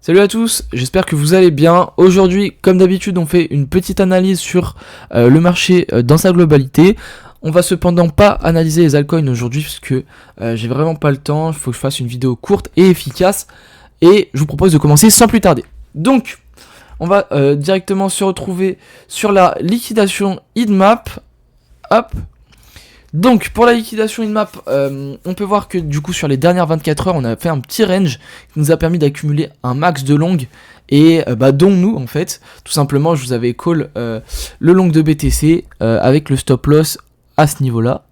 Salut à tous, j'espère que vous allez bien. Aujourd'hui, comme d'habitude, on fait une petite analyse sur le marché dans sa globalité. On va cependant pas analyser les altcoins aujourd'hui puisque j'ai vraiment pas le temps. Il faut que je fasse une vidéo courte et efficace. Et je vous propose de commencer sans plus tarder. Donc, on va directement se retrouver sur la liquidation heatmap. Hop. Donc pour la liquidation in-map, on peut voir que du coup sur les dernières 24 heures on a fait un petit range qui nous a permis d'accumuler un max de long et dont nous en fait, tout simplement je vous avais call le long de BTC avec le stop loss à ce niveau là.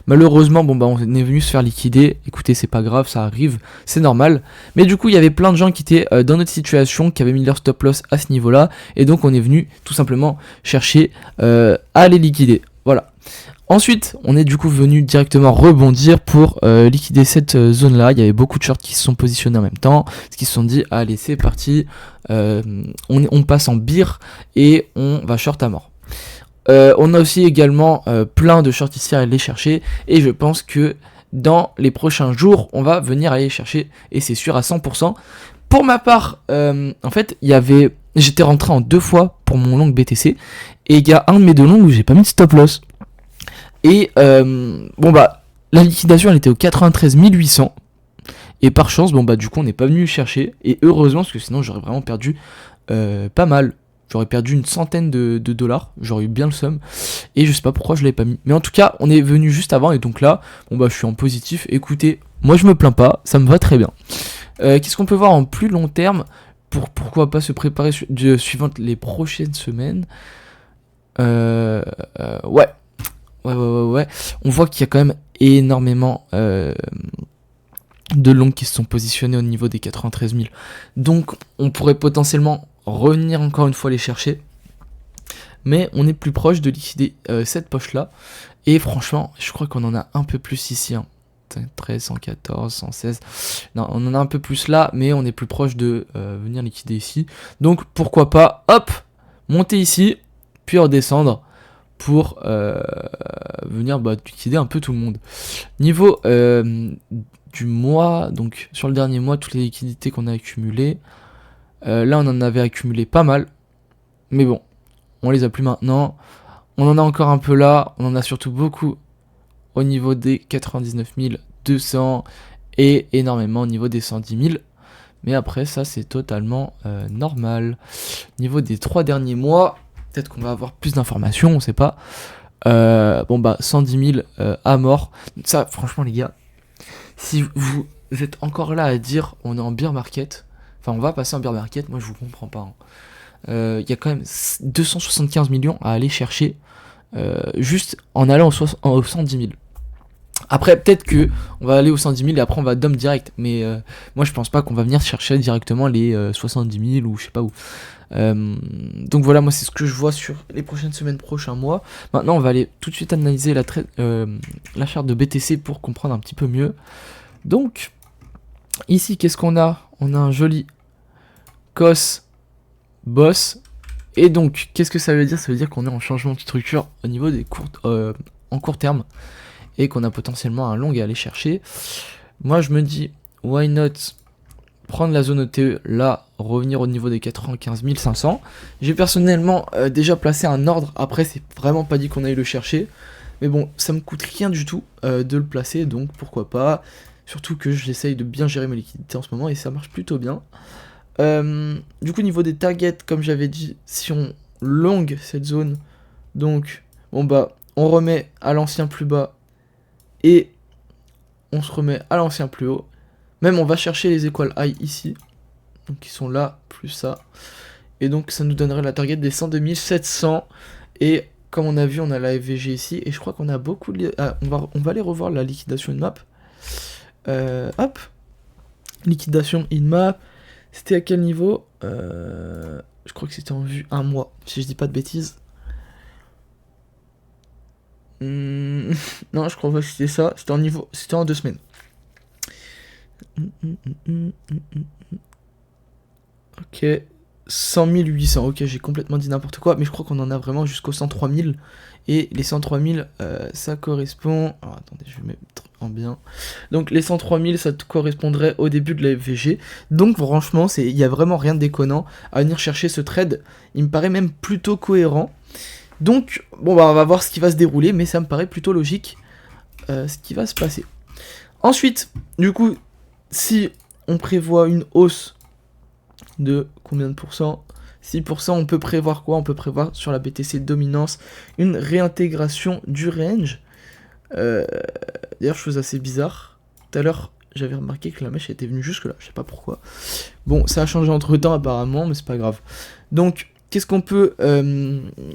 Malheureusement on est venu se faire liquider, écoutez c'est pas grave, ça arrive, c'est normal. Mais du coup il y avait plein de gens qui étaient dans notre situation, qui avaient mis leur stop loss à ce niveau là, et donc on est venu tout simplement chercher à les liquider, voilà. Ensuite, on est du coup venu directement rebondir pour liquider cette zone là. Il y avait beaucoup de shorts qui se sont positionnés en même temps, qui se sont dit allez c'est parti, on passe en bear et on va short à mort. On a aussi également plein de shorts ici à aller chercher et je pense que dans les prochains jours on va venir aller chercher et c'est sûr à 100%. Pour ma part, en fait j'étais rentré en 2 fois pour mon long BTC et il y a un de mes 2 longs où j'ai pas mis de stop loss. Et la liquidation elle était au 93 800. Et par chance, du coup on n'est pas venu chercher. Et heureusement, parce que sinon j'aurais vraiment perdu pas mal. J'aurais perdu une centaine de dollars. J'aurais eu bien le somme. Et je sais pas pourquoi je l'avais pas mis. Mais en tout cas, on est venu juste avant. Et donc là, je suis en positif. Écoutez, moi je me plains pas. Ça me va très bien. Qu'est-ce qu'on peut voir en plus long terme pourquoi pas se préparer suivant les prochaines semaines. Ouais. On voit qu'il y a quand même énormément de longs qui se sont positionnés au niveau des 93 000. Donc on pourrait potentiellement revenir encore une fois les chercher. Mais on est plus proche de liquider cette poche là. Et franchement, je crois qu'on en a un peu plus ici. 13, 114, 116. Non, on en a un peu plus là, mais on est plus proche de venir liquider ici. Donc pourquoi pas, hop, monter ici, puis redescendre pour venir liquider un peu tout le monde. Niveau du mois, donc sur le dernier mois, toutes les liquidités qu'on a accumulées, là on en avait accumulé pas mal, mais bon, on les a plus maintenant. On en a encore un peu là, on en a surtout beaucoup au niveau des 99 200 et énormément au niveau des 110 000. Mais après ça c'est totalement normal. Niveau des 3 derniers mois, peut-être qu'on va avoir plus d'informations, on sait pas. 110 000 à mort. Ça, franchement, les gars, si vous êtes encore là à dire on est en bear market, enfin, on va passer en bear market, moi je vous comprends pas. Il y a quand même 275 millions à aller chercher juste en allant au 110 000. Après, peut-être que on va aller au 110 000 et après on va dump direct. Mais moi, je pense pas qu'on va venir chercher directement les 70 000 ou je sais pas où. Donc voilà, moi c'est ce que je vois sur les prochaines semaines, prochains mois. Maintenant, on va aller tout de suite analyser la charte de BTC pour comprendre un petit peu mieux. Donc, ici, qu'est-ce qu'on a? On a un joli COS boss. Et donc, qu'est-ce que ça veut dire? Ça veut dire qu'on est en changement de structure au niveau des en court terme. Et qu'on a potentiellement un long à aller chercher. Moi je me dis why not prendre la zone ETE là, revenir au niveau des 95 500. J'ai personnellement déjà placé un ordre, après c'est vraiment pas dit qu'on aille le chercher, mais bon ça me coûte rien du tout de le placer, donc pourquoi pas, surtout que j'essaye de bien gérer mes liquidités en ce moment et ça marche plutôt bien. Du coup niveau des targets, comme j'avais dit, si on long cette zone, donc on remet à l'ancien plus bas et on se remet à l'ancien plus haut. Même on va chercher les equal high ici. Donc ils sont là, plus ça. Et donc ça nous donnerait la target des 102 700. Et comme on a vu, on a la FVG ici. Et je crois qu'on a beaucoup de... on va aller revoir la liquidation in-map. Hop. Liquidation in-map. C'était à quel niveau je crois que c'était en vue 1 mois. Si je dis pas de bêtises. Non, je crois pas que c'était ça. C'était en 2 semaines. Ok. 100 800. Ok, j'ai complètement dit n'importe quoi, mais je crois qu'on en a vraiment jusqu'aux 103 000. Et les 103 000, ça correspond... Alors attendez, je vais mettre en bien. Donc les 103 000, ça correspondrait au début de la FVG. Donc franchement, il n'y a vraiment rien de déconnant à venir chercher ce trade. Il me paraît même plutôt cohérent. Donc, bon bah on va voir ce qui va se dérouler, mais ça me paraît plutôt logique ce qui va se passer. Ensuite, du coup, si on prévoit une hausse de combien de pourcents ? 6%, on peut prévoir quoi ? On peut prévoir sur la BTC dominance une réintégration du range. D'ailleurs, chose assez bizarre. Tout à l'heure, j'avais remarqué que la mèche était venue jusque là. Je sais pas pourquoi. Bon, ça a changé entre temps apparemment, mais c'est pas grave. Donc, qu'est-ce qu'on peut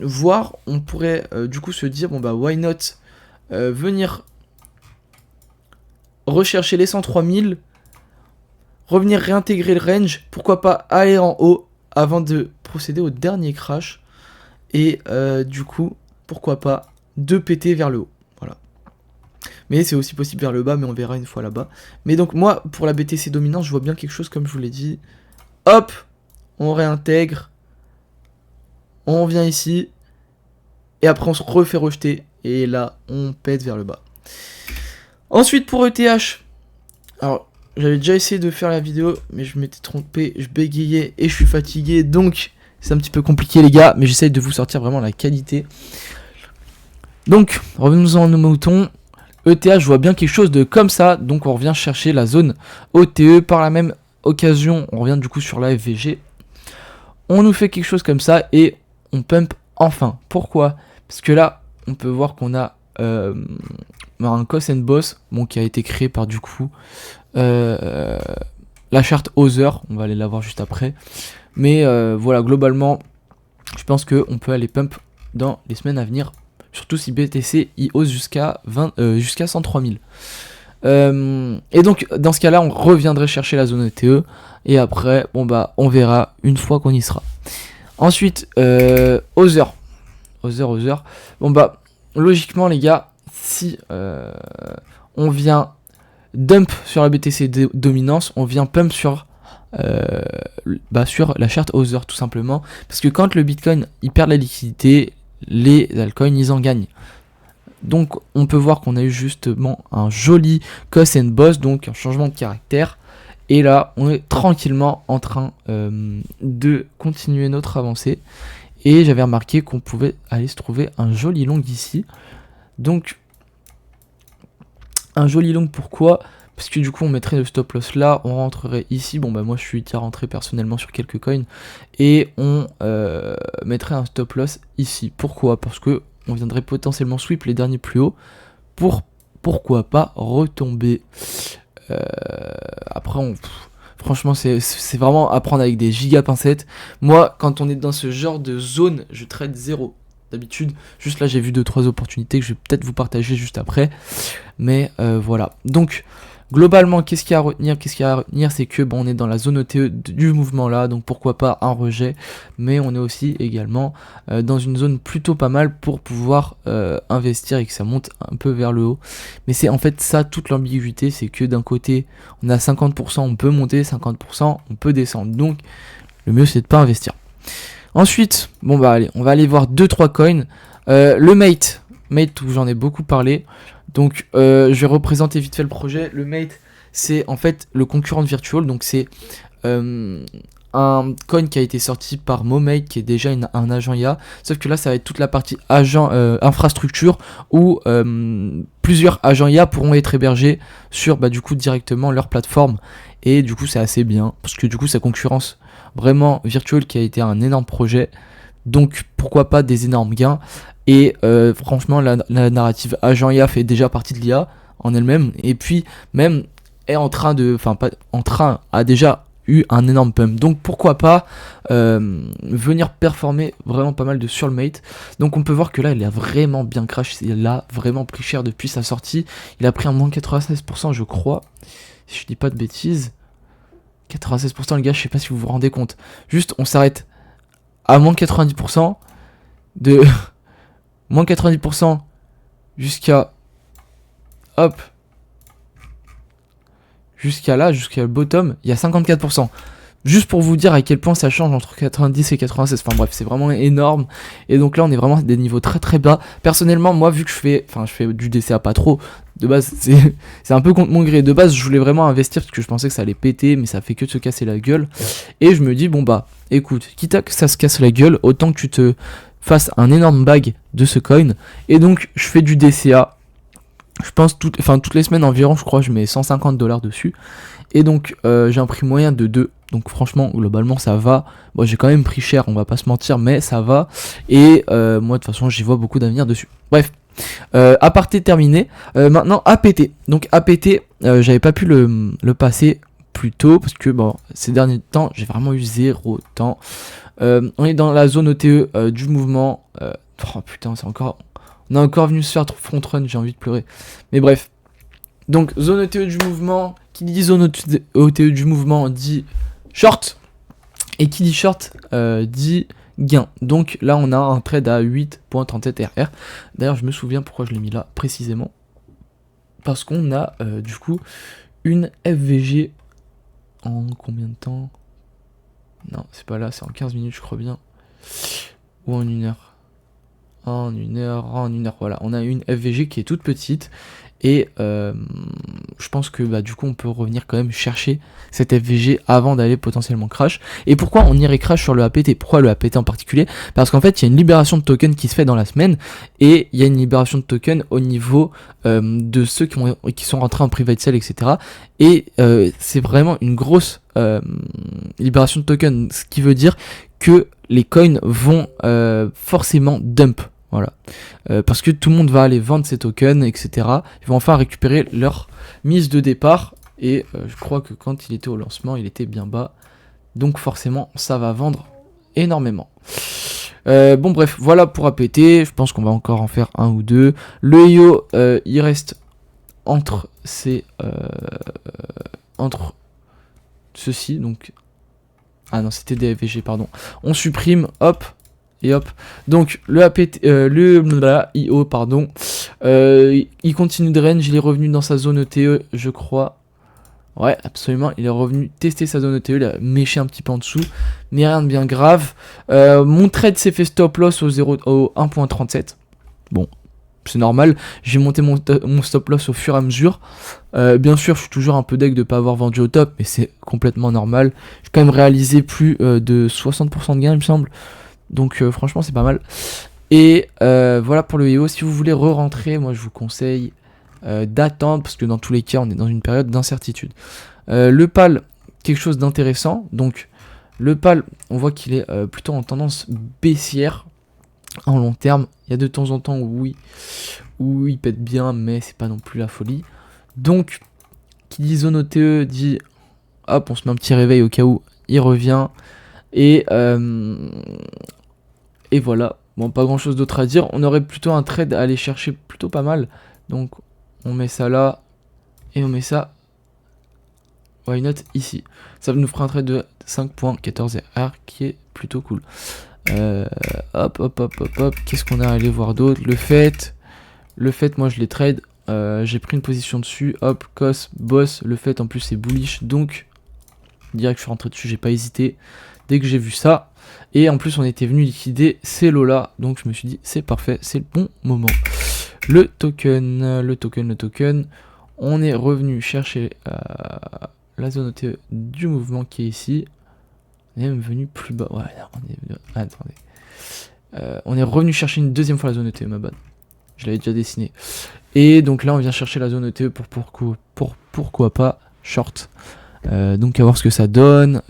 voir ? On pourrait du coup se dire, bon bah, why not venir rechercher les 103 000, revenir réintégrer le range, pourquoi pas aller en haut avant de procéder au dernier crash, et du coup, pourquoi pas de péter vers le haut, voilà. Mais c'est aussi possible vers le bas, mais on verra une fois là-bas. Mais donc moi, pour la BTC dominante, je vois bien quelque chose comme je vous l'ai dit. Hop, on réintègre, on vient ici, et après on se refait rejeter, et là, on pète vers le bas. Ensuite, pour ETH, alors, j'avais déjà essayé de faire la vidéo, mais je m'étais trompé, je bégayais et je suis fatigué, donc c'est un petit peu compliqué les gars, mais j'essaye de vous sortir vraiment la qualité. Donc, revenons-en à nos moutons. ETH, je vois bien quelque chose de comme ça, donc on revient chercher la zone OTE. Par la même occasion, on revient du coup sur la FVG. On nous fait quelque chose comme ça et on pump enfin. Pourquoi ? Parce que là, on peut voir qu'on a un Cost and Boss, bon, qui a été créé par du coup la charte Other, on va aller la voir juste après. Mais voilà, globalement, je pense qu'on peut aller pump dans les semaines à venir. Surtout si BTC y hausse jusqu'à 103 000. Et donc, dans ce cas-là, on reviendrait chercher la zone ETE. Et après, bon bah, on verra une fois qu'on y sera. Ensuite, Other. Bon bah, logiquement, les gars, si on vient dump sur la BTC dominance, on vient pump sur la charte Other tout simplement, parce que quand le Bitcoin il perd la liquidité, les altcoins ils en gagnent. Donc on peut voir qu'on a eu justement un joli cost and boss, donc un changement de caractère, et là on est tranquillement en train de continuer notre avancée, et j'avais remarqué qu'on pouvait aller se trouver un joli long ici. Donc un joli long, pourquoi ? Parce que du coup on mettrait le stop loss là, on rentrerait ici, bon bah moi je suis déjà rentré personnellement sur quelques coins, et on mettrait un stop loss ici. Pourquoi ? Parce que on viendrait potentiellement sweep les derniers plus hauts, pourquoi pas retomber. Après franchement c'est vraiment à prendre avec des giga pincettes. Moi quand on est dans ce genre de zone, je trade 0. D'habitude, juste là j'ai vu 2-3 opportunités que je vais peut-être vous partager juste après. Mais voilà. Donc globalement, qu'est-ce qu'il y a à retenir, c'est que bon, on est dans la zone ETE du mouvement là, donc pourquoi pas un rejet, mais on est aussi également dans une zone plutôt pas mal pour pouvoir investir et que ça monte un peu vers le haut. Mais c'est en fait ça toute l'ambiguïté, c'est que d'un côté on a 50%, on peut monter, 50% on peut descendre, donc le mieux c'est de pas investir. Ensuite, bon bah allez, on va aller voir 2-3 coins. Le Mate où j'en ai beaucoup parlé. Donc je vais représenter vite fait le projet. Le Mate, c'est en fait le concurrent de Virtual. Donc c'est un coin qui a été sorti par MoMate, qui est déjà un agent IA. Sauf que là, ça va être toute la partie agent infrastructure où plusieurs agents IA pourront être hébergés sur du coup directement leur plateforme. Et du coup, c'est assez bien parce que du coup, ça concurrence vraiment Virtual qui a été un énorme projet. Donc pourquoi pas des énormes gains. Et franchement la narrative agent IA fait déjà partie de l'IA en elle-même. Et puis même est en train de... Enfin pas en train, a déjà eu un énorme pump. Donc pourquoi pas venir performer vraiment pas mal de sur le Mate. Donc on peut voir que là il a vraiment bien crash. Il a vraiment pris cher depuis sa sortie. Il a pris un moins 96% je crois. Si je dis pas de bêtises. 96% les gars, je sais pas si vous vous rendez compte. Juste on s'arrête à moins 90% de moins 90% jusqu'à jusqu'à là, jusqu'à le bottom, il y a 54%. Juste pour vous dire à quel point ça change entre 90 et 96, enfin bref, c'est vraiment énorme. Et donc là, on est vraiment à des niveaux très très bas. Personnellement, moi, vu que je fais du DCA pas trop, de base, c'est un peu contre mon gré. De base, je voulais vraiment investir parce que je pensais que ça allait péter, mais ça fait que de se casser la gueule. Et je me dis, bon bah, écoute, quitte à que ça se casse la gueule, autant que tu te fasses un énorme bag de ce coin. Et donc, je fais du DCA. Je pense toutes les semaines environ, je crois, je mets 150$ dessus. Et donc, j'ai un prix moyen de 2. Donc franchement, globalement, ça va. Bon, j'ai quand même pris cher, on va pas se mentir, mais ça va. Et moi, de toute façon, j'y vois beaucoup d'avenir dessus. Bref, aparté terminé. Maintenant, APT. Donc APT, j'avais pas pu le passer plus tôt, parce que bon, ces derniers temps, j'ai vraiment eu 0 temps. On est dans la zone OTE du mouvement. Oh putain, on est encore venu se faire front run, j'ai envie de pleurer. Mais bref. Donc, zone OTE du mouvement. Qui dit zone OTE du mouvement dit short. Et qui dit short dit gain. Donc là, on a un trade à 8.37 RR. D'ailleurs, je me souviens pourquoi je l'ai mis là précisément. Parce qu'on a du coup une FVG en combien de temps? Non, c'est pas là, c'est en 15 minutes, je crois bien. Ou en 1 heure. En 1 heure, voilà. On a une FVG qui est toute petite. Et je pense que du coup on peut revenir quand même chercher cette FVG avant d'aller potentiellement crash. Et pourquoi on irait crash sur le APT? Pourquoi le APT en particulier? Parce qu'en fait il y a une libération de tokens qui se fait dans la semaine. Et il y a une libération de tokens au niveau de ceux qui sont rentrés en private sale, etc. Et c'est vraiment une grosse libération de tokens. Ce qui veut dire que les coins vont forcément dump. Voilà, parce que tout le monde va aller vendre ses tokens, etc. Ils vont enfin récupérer leur mise de départ. Et je crois que quand il était au lancement, il était bien bas. Donc forcément, ça va vendre énormément. Bon bref, voilà pour APT. Je pense qu'on va encore en faire un ou deux. Le IO, il reste entre entre ceci. Donc, ah non, c'était des FVG, pardon. On supprime, hop. Et hop, donc le APT, IO, pardon, il continue de range, il est revenu dans sa zone ETE, je crois. Ouais, absolument, il est revenu tester sa zone ETE, il a méché un petit peu en dessous, mais rien de bien grave. Mon trade s'est fait stop loss au 1.37. Bon, c'est normal, j'ai monté mon stop loss au fur et à mesure. Bien sûr, je suis toujours un peu deg de ne pas avoir vendu au top, mais c'est complètement normal. J'ai quand même réalisé plus de 60% de gain, il me semble. Donc franchement c'est pas mal. Et voilà pour le IO. Si vous voulez re-rentrer, moi je vous conseille d'attendre, parce que dans tous les cas on est dans une période d'incertitude. Le PAL, quelque chose d'intéressant. Donc le PAL, on voit qu'il est plutôt en tendance baissière en long terme. Il y a de temps en temps où il pète bien, mais c'est pas non plus la folie. Donc qui dit zone OTE dit hop, on se met un petit réveil au cas où il revient. Et voilà, bon, pas grand chose d'autre à dire. On aurait plutôt un trade à aller chercher plutôt pas mal. Donc on met ça là et on met ça, why not, ici. Ça nous fera un trade de 5.14 RR qui est plutôt cool. Hop. Qu'est-ce qu'on a à aller voir d'autre? Le fait, moi je les trade. J'ai pris une position dessus. Hop, cos, boss. Le fait en plus c'est bullish. Donc direct je suis rentré dessus, j'ai pas hésité. Dès que j'ai vu ça. Et en plus on était venu liquider ces lots là. Donc je me suis dit c'est parfait, c'est le bon moment. Le token. On est revenu chercher la zone OTE du mouvement qui est ici. On est même venu plus bas. Ouais, attendez. On est revenu chercher une deuxième fois la zone ETE, ma bonne. Je l'avais déjà dessiné. Et donc là, on vient chercher la zone ETE pour pourquoi pas short. Donc à voir ce que ça donne.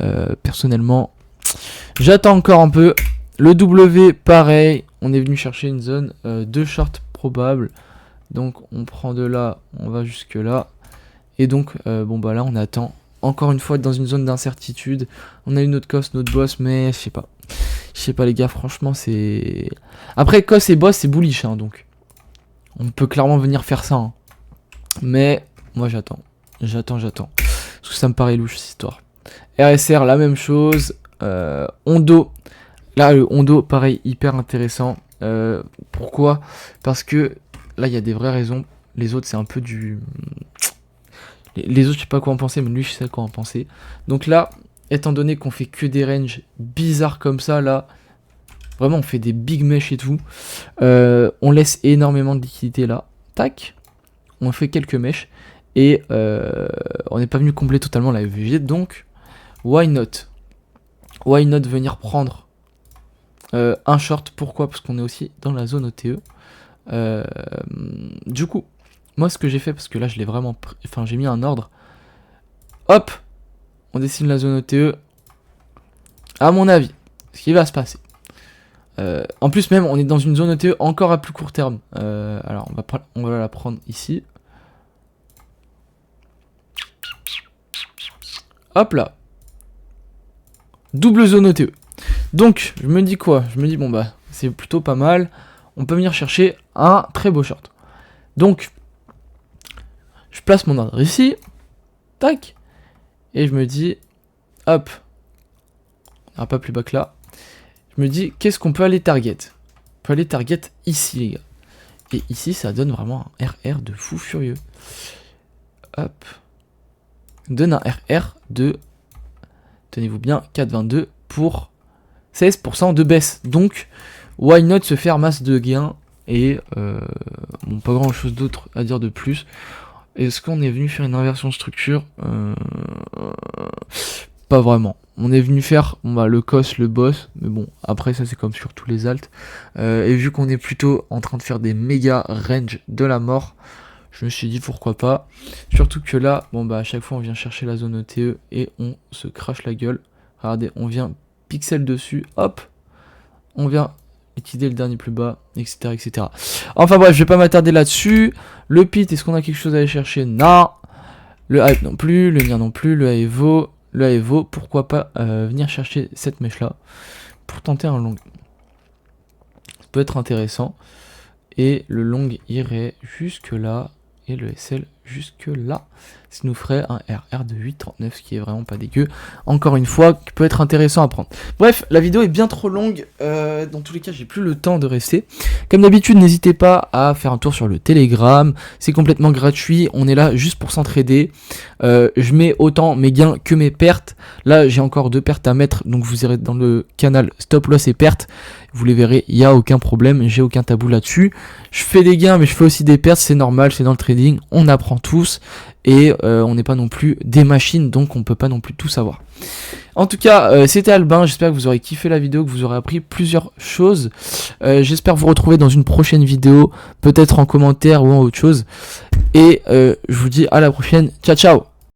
Personnellement, j'attends encore un peu. Le W, pareil. On est venu chercher une zone de short probable. Donc on prend de là, on va jusque là. Et donc, bon bah là, on attend. Encore une fois, dans une zone d'incertitude. On a eu notre cos, notre boss, mais je sais pas. Je sais pas les gars, franchement c'est... Après cos et boss c'est bullish hein, donc. On peut clairement venir faire ça hein. Mais moi j'attends. Parce que ça me paraît louche cette histoire. RSR la même chose. Hondo. Là le Hondo pareil hyper intéressant. Pourquoi? Parce que là il y a des vraies raisons. Les autres c'est un peu du... Les autres je sais pas quoi en penser, mais lui je sais quoi en penser. Donc là étant donné qu'on fait que des ranges bizarres comme ça, là, vraiment on fait des big mèches et tout, on laisse énormément de liquidité là, tac, on fait quelques mèches, et on n'est pas venu combler totalement la EVG, donc why not venir prendre un short. Pourquoi? Parce qu'on est aussi dans la zone OTE. Du coup, moi ce que j'ai fait, parce que là je l'ai vraiment enfin j'ai mis un ordre, hop, on dessine la zone OTE. À mon avis, ce qui va se passer, en plus même on est dans une zone OTE encore à plus court terme, alors on va la prendre ici, hop là, double zone OTE. Donc je me dis quoi? Je me dis bon bah c'est plutôt pas mal, on peut venir chercher un très beau short. Donc je place mon ordre ici, tac, et je me dis hop, on n'a pas plus bas que là. Je me dis qu'est-ce qu'on peut aller target? On peut aller target ici les gars. Et ici ça donne vraiment un RR de fou furieux. Hop, donne un RR de, tenez-vous bien, 4,22 pour 16% de baisse. Donc why not se faire masse de gains? Et bon, pas grand chose d'autre à dire de plus. Est-ce qu'on est venu faire une inversion de structure? Pas vraiment. On est venu faire bon, bah, le COS, le boss, mais bon, après ça c'est comme sur tous les alts. Et vu qu'on est plutôt en train de faire des méga range de la mort, je me suis dit pourquoi pas. Surtout que là, bon bah à chaque fois on vient chercher la zone OTE et on se crache la gueule. Regardez, on vient pixel dessus, hop, on vient liquider le dernier plus bas, etc. etc. Enfin bref, je vais pas m'attarder là-dessus. Le pit, est-ce qu'on a quelque chose à aller chercher? Non. Le hype non plus, le NIR non plus, le AEVO, pourquoi pas venir chercher cette mèche là pour tenter un long. Ça peut être intéressant. Et le long irait jusque là et le SL jusque là. Ça nous ferait un RR de 8,39, ce qui est vraiment pas dégueu. Encore une fois, qui peut être intéressant à prendre. Bref, la vidéo est bien trop longue. Dans tous les cas, j'ai plus le temps de rester. Comme d'habitude, n'hésitez pas à faire un tour sur le Telegram. C'est complètement gratuit. On est là juste pour s'entraider. Je mets autant mes gains que mes pertes. Là, j'ai encore 2 pertes à mettre. Donc, vous irez dans le canal Stop Loss et Pertes. Vous les verrez, il n'y a aucun problème. J'ai aucun tabou là-dessus. Je fais des gains, mais je fais aussi des pertes. C'est normal, c'est dans le trading. On apprend tous. Et on n'est pas non plus des machines, donc on peut pas non plus tout savoir. En tout cas, c'était Albin, j'espère que vous aurez kiffé la vidéo, que vous aurez appris plusieurs choses. J'espère vous retrouver dans une prochaine vidéo, peut-être en commentaire ou en autre chose. Et je vous dis à la prochaine, ciao ciao.